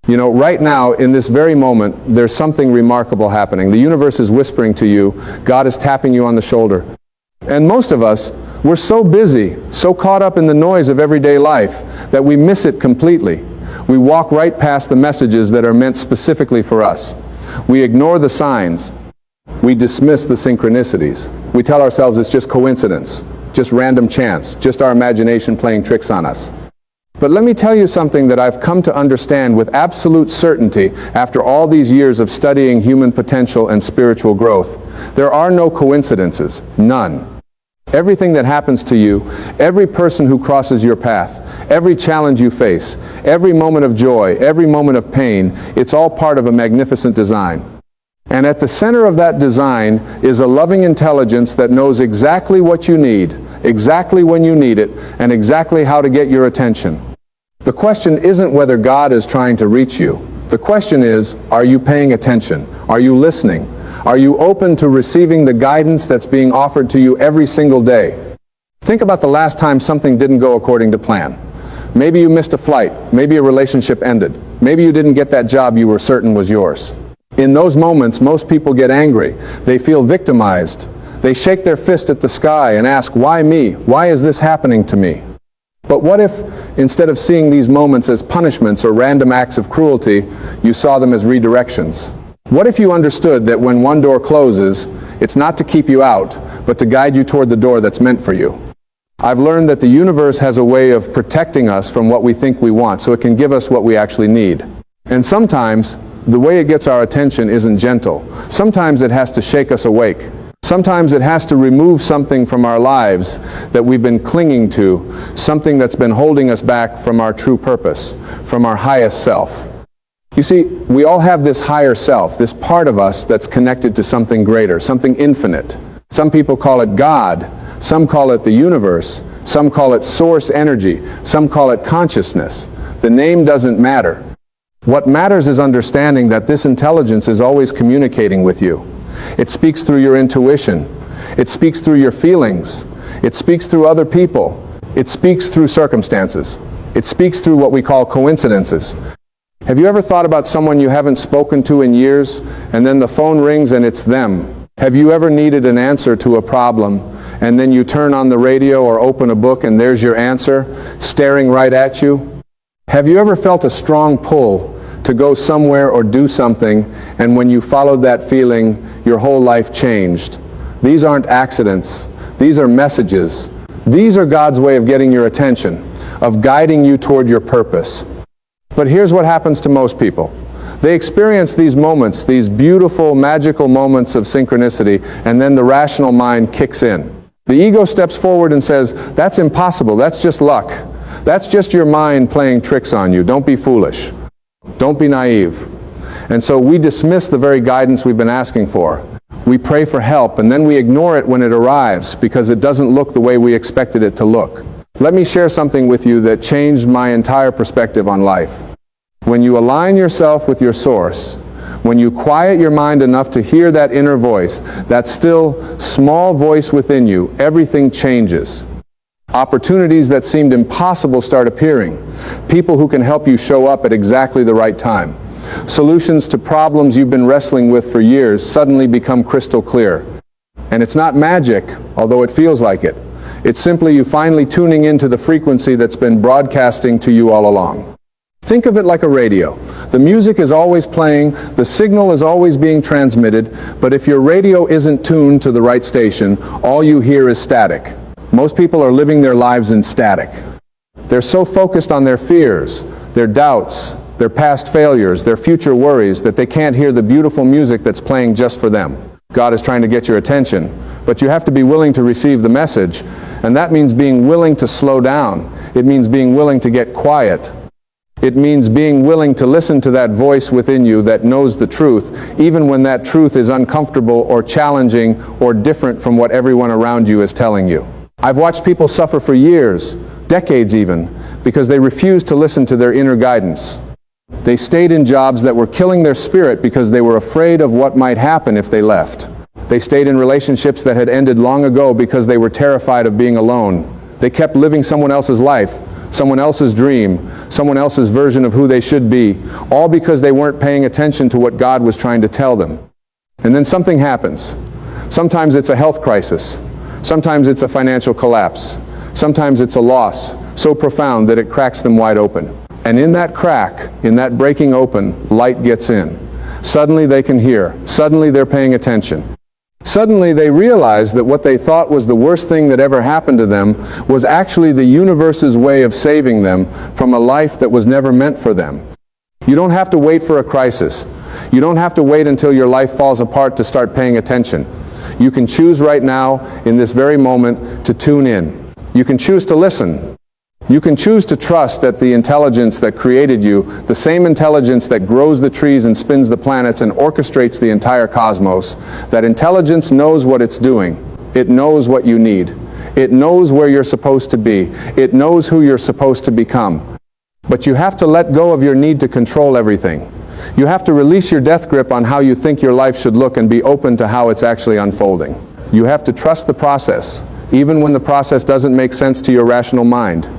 You know, right now, in this very moment, there's something remarkable happening. The universe is whispering to you. God is tapping you on the shoulder. And most of us, we're so busy, so caught up in the noise of everyday life, that we miss it completely. We walk right past the messages that are meant specifically for us. We ignore the signs. We dismiss the synchronicities. We tell ourselves it's just coincidence, just random chance, just our imagination playing tricks on us. But let me tell you something that I've come to understand with absolute certainty after all these years of studying human potential and spiritual growth. There are no coincidences, none. Everything that happens to you, every person who crosses your path, every challenge you face, every moment of joy, every moment of pain, it's all part of a magnificent design. And at the center of that design is a loving intelligence that knows exactly what you need, exactly when you need it, and exactly how to get your attention. The question isn't whether God is trying to reach you. The question is, are you paying attention? Are you listening? Are you open to receiving the guidance that's being offered to you every single day? Think about the last time something didn't go according to plan. Maybe you missed a flight. Maybe a relationship ended. Maybe you didn't get that job you were certain was yours. In those moments, most people get angry. They feel victimized. They shake their fist at the sky and ask, why me? Why is this happening to me? But what if, instead of seeing these moments as punishments or random acts of cruelty, you saw them as redirections? What if you understood that when one door closes, it's not to keep you out, but to guide you toward the door that's meant for you? I've learned that the universe has a way of protecting us from what we think we want, so it can give us what we actually need. And sometimes, the way it gets our attention isn't gentle. Sometimes it has to shake us awake. Sometimes it has to remove something from our lives that we've been clinging to, something that's been holding us back from our true purpose, from our highest self. You see, we all have this higher self, this part of us that's connected to something greater, something infinite. Some people call it God, some call it the universe, some call it source energy, some call it consciousness. The name doesn't matter. What matters is understanding that this intelligence is always communicating with you. It speaks through your intuition. It speaks through your feelings. It speaks through other people. It speaks through circumstances. It speaks through what we call coincidences. Have you ever thought about someone you haven't spoken to in years, and then the phone rings and it's them? Have you ever needed an answer to a problem, and then you turn on the radio or open a book and there's your answer, staring right at you? Have you ever felt a strong pull to go somewhere or do something, and when you followed that feeling, your whole life changed? These aren't accidents. These are messages. These are God's way of getting your attention, of guiding you toward your purpose. But here's what happens to most people. They experience these moments, these beautiful, magical moments of synchronicity, and then the rational mind kicks in. The ego steps forward and says, that's impossible, that's just luck. That's just your mind playing tricks on you. Don't be foolish. Don't be naive. And so we dismiss the very guidance we've been asking for. We pray for help, and then we ignore it when it arrives because it doesn't look the way we expected it to look. Let me share something with you that changed my entire perspective on life. When you align yourself with your source, when you quiet your mind enough to hear that inner voice, that still small voice within you, everything changes. Opportunities that seemed impossible start appearing. People who can help you show up at exactly the right time. Solutions to problems you've been wrestling with for years suddenly become crystal clear. And it's not magic, although it feels like it. It's simply you finally tuning into the frequency that's been broadcasting to you all along. Think of it like a radio. The music is always playing, the signal is always being transmitted, but if your radio isn't tuned to the right station, all you hear is static. Most people are living their lives in static. They're so focused on their fears, their doubts, their past failures, their future worries, that they can't hear the beautiful music that's playing just for them. God is trying to get your attention, but you have to be willing to receive the message, and that means being willing to slow down. It means being willing to get quiet. It means being willing to listen to that voice within you that knows the truth, even when that truth is uncomfortable or challenging or different from what everyone around you is telling you. I've watched people suffer for years, decades even, because they refused to listen to their inner guidance. They stayed in jobs that were killing their spirit because they were afraid of what might happen if they left. They stayed in relationships that had ended long ago because they were terrified of being alone. They kept living someone else's life, someone else's dream, someone else's version of who they should be, all because they weren't paying attention to what God was trying to tell them. And then something happens. Sometimes it's a health crisis. Sometimes it's a financial collapse. Sometimes it's a loss so profound that it cracks them wide open. And in that crack, in that breaking open, light gets in. Suddenly they can hear. Suddenly they're paying attention. Suddenly they realize that what they thought was the worst thing that ever happened to them was actually the universe's way of saving them from a life that was never meant for them. You don't have to wait for a crisis. You don't have to wait until your life falls apart to start paying attention. You can choose right now, in this very moment, to tune in. You can choose to listen. You can choose to trust that the intelligence that created you, the same intelligence that grows the trees and spins the planets and orchestrates the entire cosmos, that intelligence knows what it's doing. It knows what you need. It knows where you're supposed to be. It knows who you're supposed to become. But you have to let go of your need to control everything. You have to release your death grip on how you think your life should look and be open to how it's actually unfolding. You have to trust the process, even when the process doesn't make sense to your rational mind.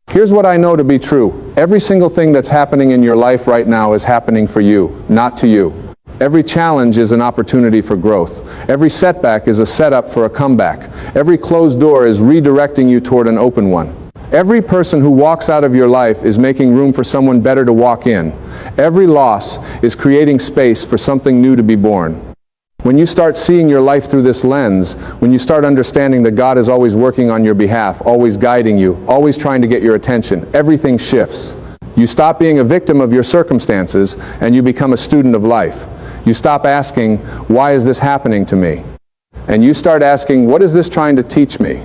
Here's what I know to be true. Every single thing that's happening in your life right now is happening for you, not to you. Every challenge is an opportunity for growth. Every setback is a setup for a comeback. Every closed door is redirecting you toward an open one. Every person who walks out of your life is making room for someone better to walk in. Every loss is creating space for something new to be born. When you start seeing your life through this lens, when you start understanding that God is always working on your behalf, always guiding you, always trying to get your attention, everything shifts. You stop being a victim of your circumstances and you become a student of life. You stop asking, why is this happening to me? And you start asking, what is this trying to teach me?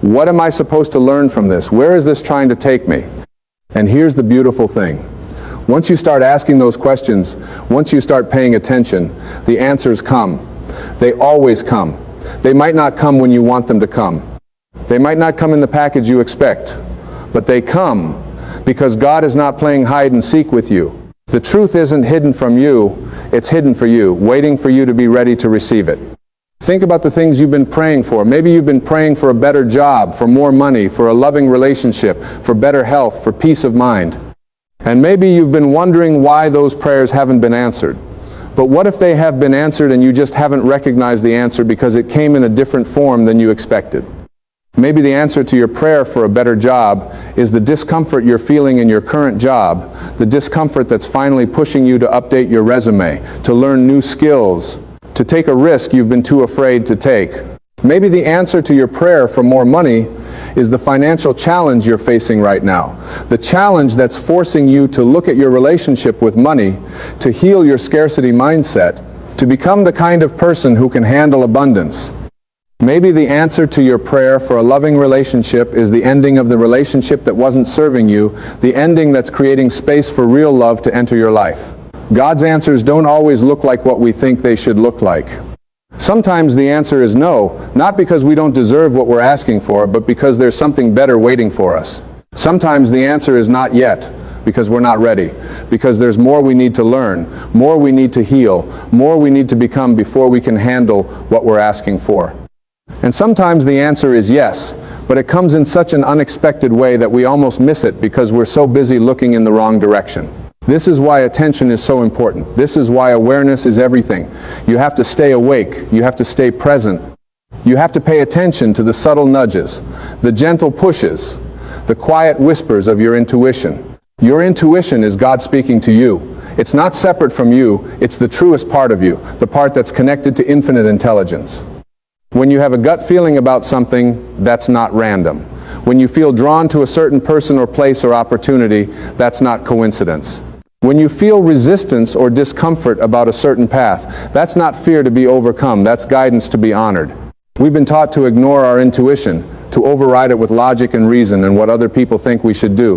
What am I supposed to learn from this? Where is this trying to take me? And here's the beautiful thing. Once you start asking those questions, once you start paying attention, the answers come. They always come. They might not come when you want them to come. They might not come in the package you expect, but they come because God is not playing hide and seek with you. The truth isn't hidden from you, it's hidden for you, waiting for you to be ready to receive it. Think about the things you've been praying for. Maybe you've been praying for a better job, for more money, for a loving relationship, for better health, for peace of mind. And maybe you've been wondering why those prayers haven't been answered. But what if they have been answered and you just haven't recognized the answer because it came in a different form than you expected? Maybe the answer to your prayer for a better job is the discomfort you're feeling in your current job, the discomfort that's finally pushing you to update your resume, to learn new skills, to take a risk you've been too afraid to take. Maybe the answer to your prayer for more money is the financial challenge you're facing right now. The challenge that's forcing you to look at your relationship with money, to heal your scarcity mindset, to become the kind of person who can handle abundance. Maybe the answer to your prayer for a loving relationship is the ending of the relationship that wasn't serving you, the ending that's creating space for real love to enter your life. God's answers don't always look like what we think they should look like. Sometimes the answer is no, not because we don't deserve what we're asking for, but because there's something better waiting for us. Sometimes the answer is not yet, because we're not ready, because there's more we need to learn, more we need to heal, more we need to become before we can handle what we're asking for. And sometimes the answer is yes, but it comes in such an unexpected way that we almost miss it because we're so busy looking in the wrong direction. This is why attention is so important. This is why awareness is everything. You have to stay awake. You have to stay present. You have to pay attention to the subtle nudges, the gentle pushes, the quiet whispers of your intuition. Your intuition is God speaking to you. It's not separate from you. It's the truest part of you, the part that's connected to infinite intelligence. When you have a gut feeling about something, that's not random. When you feel drawn to a certain person or place or opportunity, that's not coincidence. When you feel resistance or discomfort about a certain path, that's not fear to be overcome, that's guidance to be honored. We've been taught to ignore our intuition, to override it with logic and reason and what other people think we should do.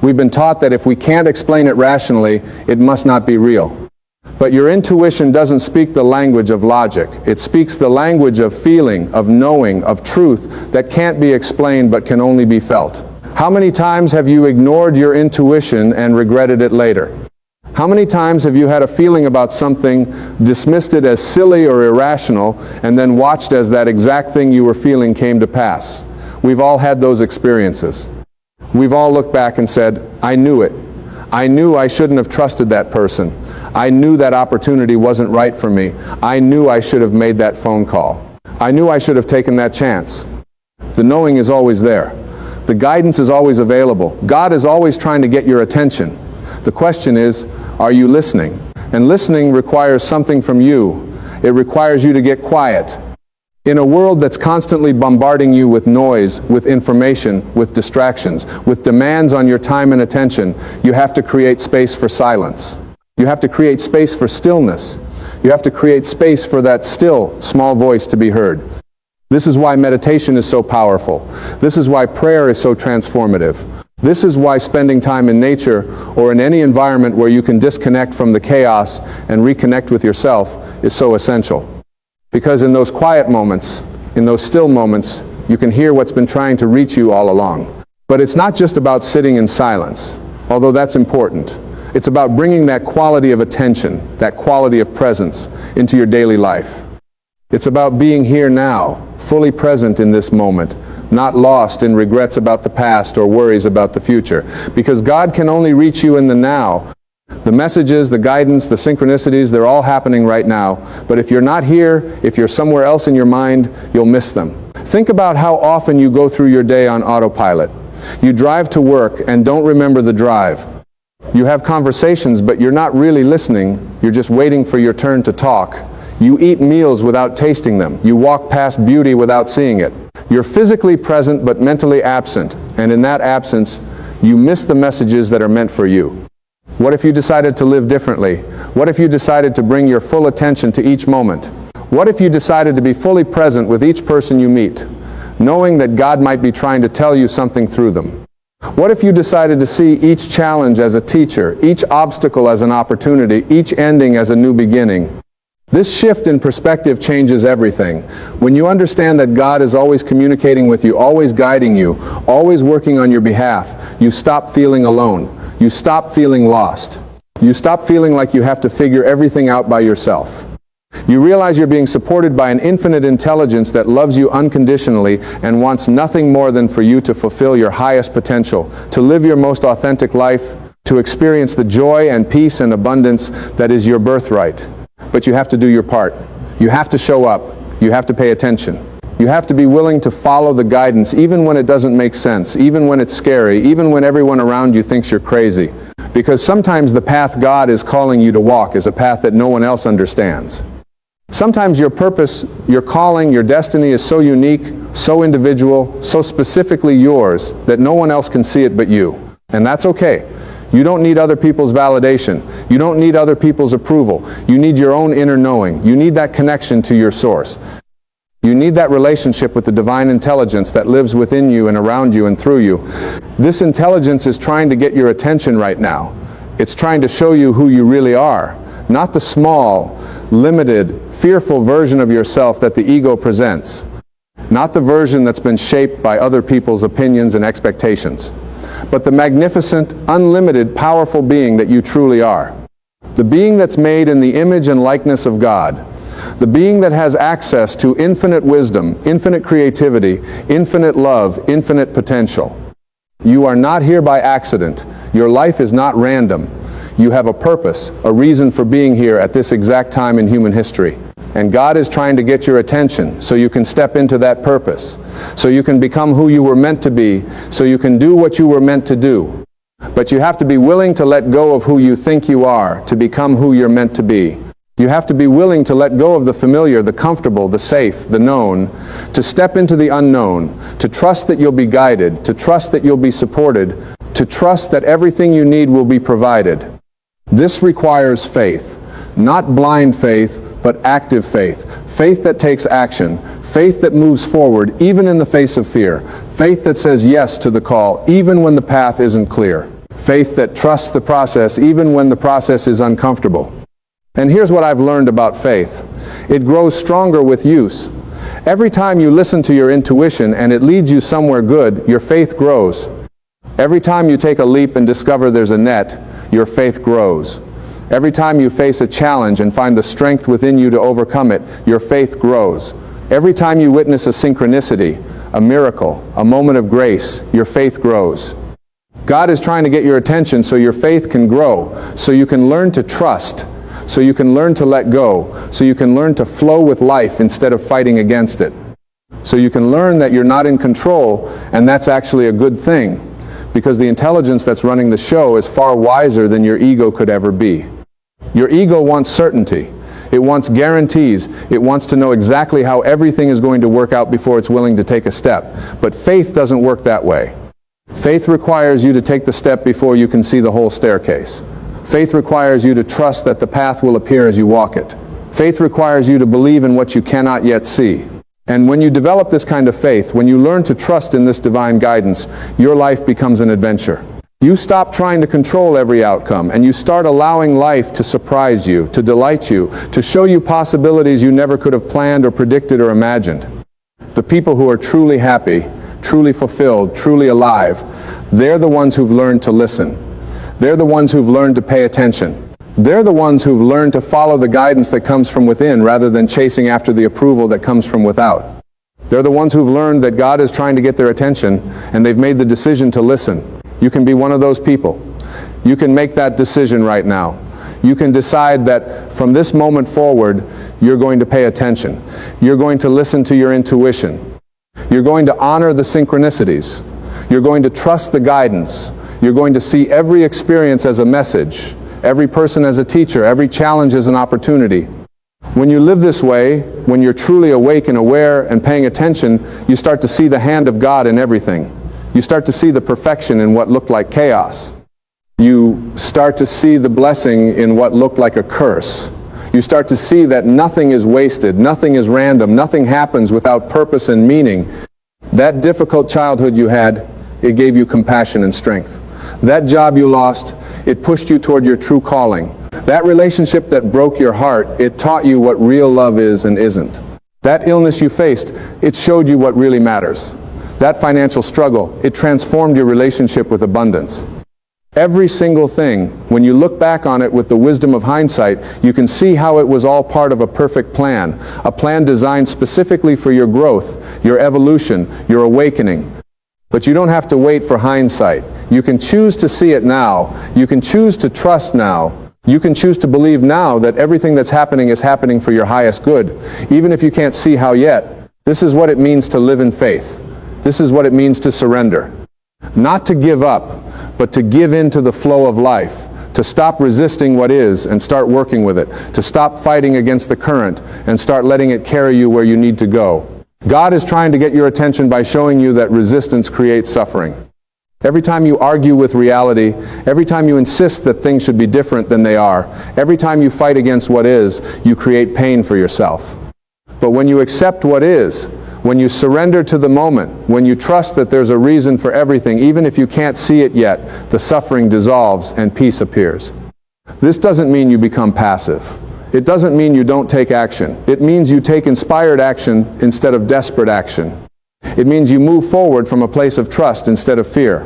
We've been taught that if we can't explain it rationally, it must not be real. But your intuition doesn't speak the language of logic. It speaks the language of feeling, of knowing, of truth that can't be explained but can only be felt. How many times have you ignored your intuition and regretted it later? How many times have you had a feeling about something, dismissed it as silly or irrational, and then watched as that exact thing you were feeling came to pass? We've all had those experiences. We've all looked back and said, I knew it. I knew I shouldn't have trusted that person. I knew that opportunity wasn't right for me. I knew I should have made that phone call. I knew I should have taken that chance. The knowing is always there. The guidance is always available. God is always trying to get your attention. The question is, are you listening? And listening requires something from you. It requires you to get quiet. In a world that's constantly bombarding you with noise, with information, with distractions, with demands on your time and attention, you have to create space for silence. You have to create space for stillness. You have to create space for that still, small voice to be heard. This is why meditation is so powerful. This is why prayer is so transformative. This is why spending time in nature or in any environment where you can disconnect from the chaos and reconnect with yourself is so essential. Because in those quiet moments, in those still moments, you can hear what's been trying to reach you all along. But it's not just about sitting in silence, although that's important. It's about bringing that quality of attention, that quality of presence into your daily life. It's about being here now, fully present in this moment, not lost in regrets about the past or worries about the future. Because God can only reach you in the now. The messages, the guidance, the synchronicities, they're all happening right now. But if you're not here, if you're somewhere else in your mind, you'll miss them. Think about how often you go through your day on autopilot. You drive to work and don't remember the drive. You have conversations, but you're not really listening. You're just waiting for your turn to talk. You eat meals without tasting them. You walk past beauty without seeing it. You're physically present but mentally absent. And in that absence, you miss the messages that are meant for you. What if you decided to live differently? What if you decided to bring your full attention to each moment? What if you decided to be fully present with each person you meet, knowing that God might be trying to tell you something through them? What if you decided to see each challenge as a teacher, each obstacle as an opportunity, each ending as a new beginning? This shift in perspective changes everything. When you understand that God is always communicating with you, always guiding you, always working on your behalf, you stop feeling alone. You stop feeling lost. You stop feeling like you have to figure everything out by yourself. You realize you're being supported by an infinite intelligence that loves you unconditionally and wants nothing more than for you to fulfill your highest potential, to live your most authentic life, to experience the joy and peace and abundance that is your birthright. But you have to do your part. You have to show up. You have to pay attention. You have to be willing to follow the guidance even when it doesn't make sense, even when it's scary, even when everyone around you thinks you're crazy. Because sometimes the path God is calling you to walk is a path that no one else understands. Sometimes your purpose, your calling, your destiny is so unique, so individual, so specifically yours that no one else can see it but you. And that's okay. You don't need other people's validation. You don't need other people's approval. You need your own inner knowing. You need that connection to your source. You need that relationship with the divine intelligence that lives within you and around you and through you. This intelligence is trying to get your attention right now. It's trying to show you who you really are, not the small, limited, fearful version of yourself that the ego presents, not the version that's been shaped by other people's opinions and expectations, but the magnificent, unlimited, powerful being that you truly are. The being that's made in the image and likeness of God. The being that has access to infinite wisdom, infinite creativity, infinite love, infinite potential. You are not here by accident. Your life is not random. You have a purpose, a reason for being here at this exact time in human history. And God is trying to get your attention so you can step into that purpose, so you can become who you were meant to be, so you can do what you were meant to do. But you have to be willing to let go of who you think you are to become who you're meant to be. You have to be willing to let go of the familiar, the comfortable, the safe, the known, to step into the unknown, to trust that you'll be guided, to trust that you'll be supported, to trust that everything you need will be provided. This requires faith, not blind faith, but active faith. Faith that takes action, faith that moves forward even in the face of fear, faith that says yes to the call even when the path isn't clear, faith that trusts the process even when the process is uncomfortable. And here's what I've learned about faith. It grows stronger with use. Every time you listen to your intuition and it leads you somewhere good, your faith grows. Every time you take a leap and discover there's a net, your faith grows. Every time you face a challenge and find the strength within you to overcome it, your faith grows. Every time you witness a synchronicity, a miracle, a moment of grace, your faith grows. God is trying to get your attention so your faith can grow, so you can learn to trust, so you can learn to let go, so you can learn to flow with life instead of fighting against it. So you can learn that you're not in control, and that's actually a good thing, because the intelligence that's running the show is far wiser than your ego could ever be. Your ego wants certainty. It wants guarantees. It wants to know exactly how everything is going to work out before it's willing to take a step. But faith doesn't work that way. Faith requires you to take the step before you can see the whole staircase. Faith requires you to trust that the path will appear as you walk it. Faith requires you to believe in what you cannot yet see. And when you develop this kind of faith, when you learn to trust in this divine guidance, your life becomes an adventure. You stop trying to control every outcome, and you start allowing life to surprise you, to delight you, to show you possibilities you never could have planned or predicted or imagined. The people who are truly happy, truly fulfilled, truly alive, they're the ones who've learned to listen. They're the ones who've learned to pay attention. They're the ones who've learned to follow the guidance that comes from within rather than chasing after the approval that comes from without. They're the ones who've learned that God is trying to get their attention, and they've made the decision to listen. You can be one of those people. You can make that decision right now. You can decide that from this moment forward, you're going to pay attention. You're going to listen to your intuition. You're going to honor the synchronicities. You're going to trust the guidance. You're going to see every experience as a message, every person as a teacher, every challenge as an opportunity. When you live this way, when you're truly awake and aware and paying attention, you start to see the hand of God in everything. You start to see the perfection in what looked like chaos. You start to see the blessing in what looked like a curse. You start to see that nothing is wasted, nothing is random, nothing happens without purpose and meaning. That difficult childhood you had, it gave you compassion and strength. That job you lost, it pushed you toward your true calling. That relationship that broke your heart, it taught you what real love is and isn't. That illness you faced, it showed you what really matters. That financial struggle, it transformed your relationship with abundance. Every single thing, when you look back on it with the wisdom of hindsight, you can see how it was all part of a perfect plan, a plan designed specifically for your growth, your evolution, your awakening. But you don't have to wait for hindsight. You can choose to see it now. You can choose to trust now. You can choose to believe now that everything that's happening is happening for your highest good, even if you can't see how yet. This is what it means to live in faith. This is what it means to surrender. Not to give up, but to give in to the flow of life, to stop resisting what is and start working with it, to stop fighting against the current and start letting it carry you where you need to go. God is trying to get your attention by showing you that resistance creates suffering. Every time you argue with reality, every time you insist that things should be different than they are, every time you fight against what is, you create pain for yourself. But when you accept what is, when you surrender to the moment, when you trust that there's a reason for everything, even if you can't see it yet, the suffering dissolves and peace appears. This doesn't mean you become passive. It doesn't mean you don't take action. It means you take inspired action instead of desperate action. It means you move forward from a place of trust instead of fear.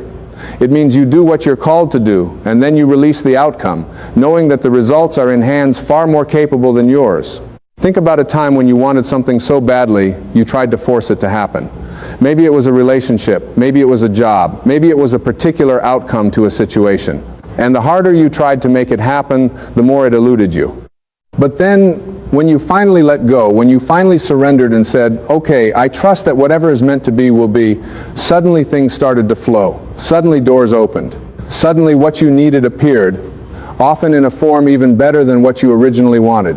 It means you do what you're called to do, and then you release the outcome, knowing that the results are in hands far more capable than yours. Think about a time when you wanted something so badly, you tried to force it to happen. Maybe it was a relationship, maybe it was a job, maybe it was a particular outcome to a situation. And the harder you tried to make it happen, the more it eluded you. But then, when you finally let go, when you finally surrendered and said, okay, I trust that whatever is meant to be will be, suddenly things started to flow. Suddenly doors opened. Suddenly what you needed appeared, often in a form even better than what you originally wanted.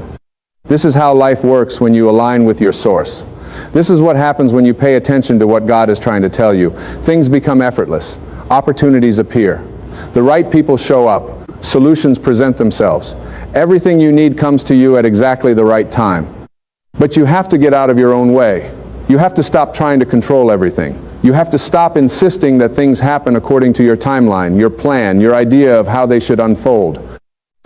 This is how life works when you align with your source. This is what happens when you pay attention to what God is trying to tell you. Things become effortless. Opportunities appear. The right people show up. Solutions present themselves. Everything you need comes to you at exactly the right time. But you have to get out of your own way. You have to stop trying to control everything. You have to stop insisting that things happen according to your timeline, your plan, your idea of how they should unfold.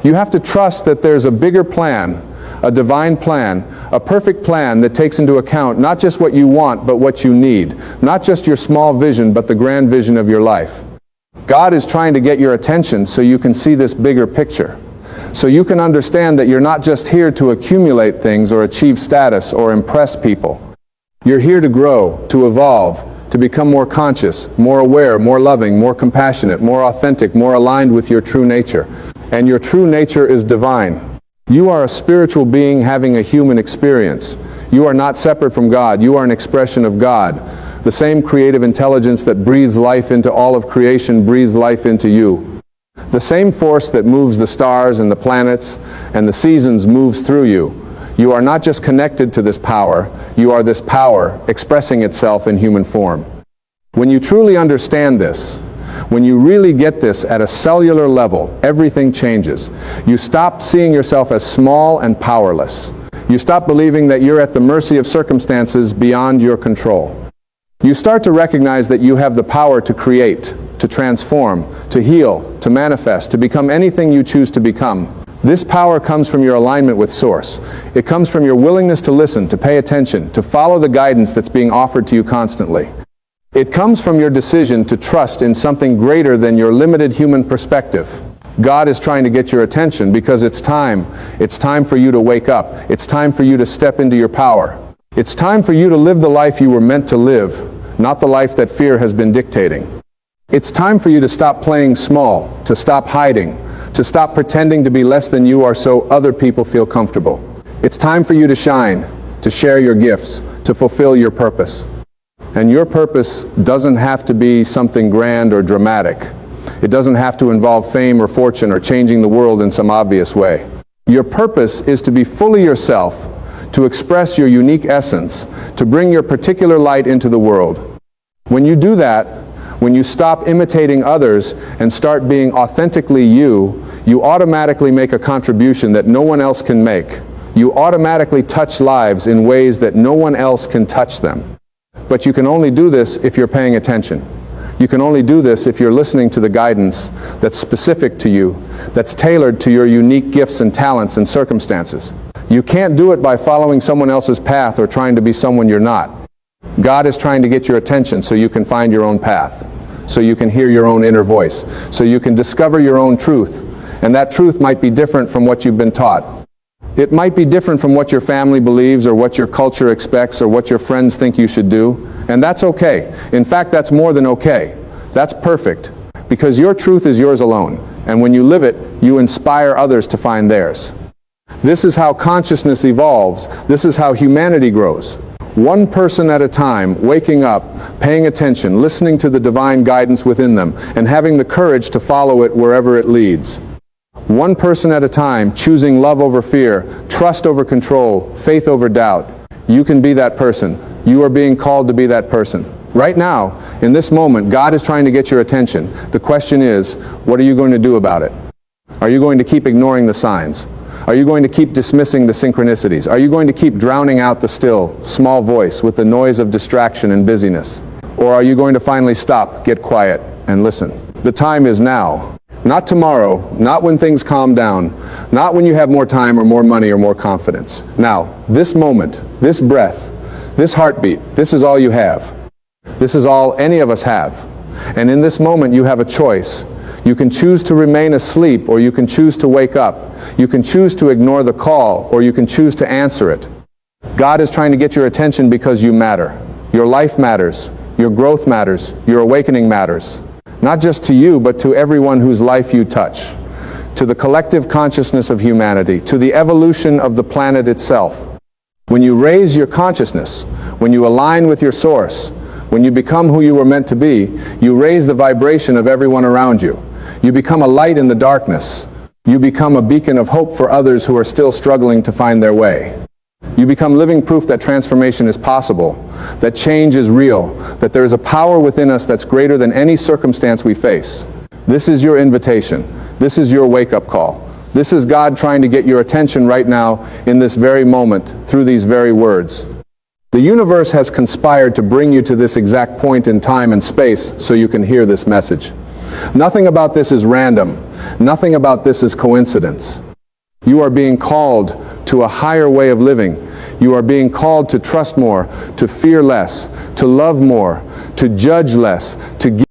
You have to trust that there's a bigger plan, a divine plan, a perfect plan that takes into account not just what you want, but what you need. Not just your small vision, but the grand vision of your life. God is trying to get your attention so you can see this bigger picture. So you can understand that you're not just here to accumulate things or achieve status or impress people. You're here to grow, to evolve, to become more conscious, more aware, more loving, more compassionate, more authentic, more aligned with your true nature. And your true nature is divine. You are a spiritual being having a human experience. You are not separate from God. You are an expression of God. The same creative intelligence that breathes life into all of creation breathes life into you. The same force that moves the stars and the planets and the seasons moves through you. You are not just connected to this power, you are this power expressing itself in human form. When you truly understand this, when you really get this at a cellular level, everything changes. You stop seeing yourself as small and powerless. You stop believing that you're at the mercy of circumstances beyond your control. You start to recognize that you have the power to create, to transform, to heal, to manifest, to become anything you choose to become. This power comes from your alignment with Source. It comes from your willingness to listen, to pay attention, to follow the guidance that's being offered to you constantly. It comes from your decision to trust in something greater than your limited human perspective. God is trying to get your attention because it's time. It's time for you to wake up. It's time for you to step into your power. It's time for you to live the life you were meant to live, not the life that fear has been dictating. It's time for you to stop playing small, to stop hiding, to stop pretending to be less than you are so other people feel comfortable. It's time for you to shine, to share your gifts, to fulfill your purpose. And your purpose doesn't have to be something grand or dramatic. It doesn't have to involve fame or fortune or changing the world in some obvious way. Your purpose is to be fully yourself, to express your unique essence, to bring your particular light into the world. When you do that, when you stop imitating others and start being authentically you, you automatically make a contribution that no one else can make. You automatically touch lives in ways that no one else can touch them. But you can only do this if you're paying attention. You can only do this if you're listening to the guidance that's specific to you, that's tailored to your unique gifts and talents and circumstances. You can't do it by following someone else's path or trying to be someone you're not. God is trying to get your attention so you can find your own path, so you can hear your own inner voice, so you can discover your own truth. And that truth might be different from what you've been taught. It might be different from what your family believes or what your culture expects or what your friends think you should do. And that's okay. In fact, that's more than okay. That's perfect. Because your truth is yours alone. And when you live it, you inspire others to find theirs. This is how consciousness evolves. This is how humanity grows. One person at a time, waking up, paying attention, listening to the divine guidance within them, and having the courage to follow it wherever it leads. One person at a time, choosing love over fear, trust over control, faith over doubt. You can be that person. You are being called to be that person. Right now, in this moment, God is trying to get your attention. The question is, what are you going to do about it? Are you going to keep ignoring the signs? Are you going to keep dismissing the synchronicities? Are you going to keep drowning out the still, small voice with the noise of distraction and busyness? Or are you going to finally stop, get quiet, and listen? The time is now. Not tomorrow, not when things calm down, not when you have more time or more money or more confidence. Now, this moment, this breath, this heartbeat, this is all you have. This is all any of us have. And in this moment, you have a choice. You can choose to remain asleep, or you can choose to wake up. You can choose to ignore the call, or you can choose to answer it. God is trying to get your attention because you matter. Your life matters. Your growth matters. Your awakening matters. Not just to you, but to everyone whose life you touch. To the collective consciousness of humanity. To the evolution of the planet itself. When you raise your consciousness, when you align with your source, when you become who you were meant to be, you raise the vibration of everyone around you. You become a light in the darkness. You become a beacon of hope for others who are still struggling to find their way. You become living proof that transformation is possible, that change is real, that there is a power within us that's greater than any circumstance we face. This is your invitation. This is your wake-up call. This is God trying to get your attention right now in this very moment through these very words. The universe has conspired to bring you to this exact point in time and space so you can hear this message. Nothing about this is random. Nothing about this is coincidence. You are being called to a higher way of living. You are being called to trust more, to fear less, to love more, to judge less, to give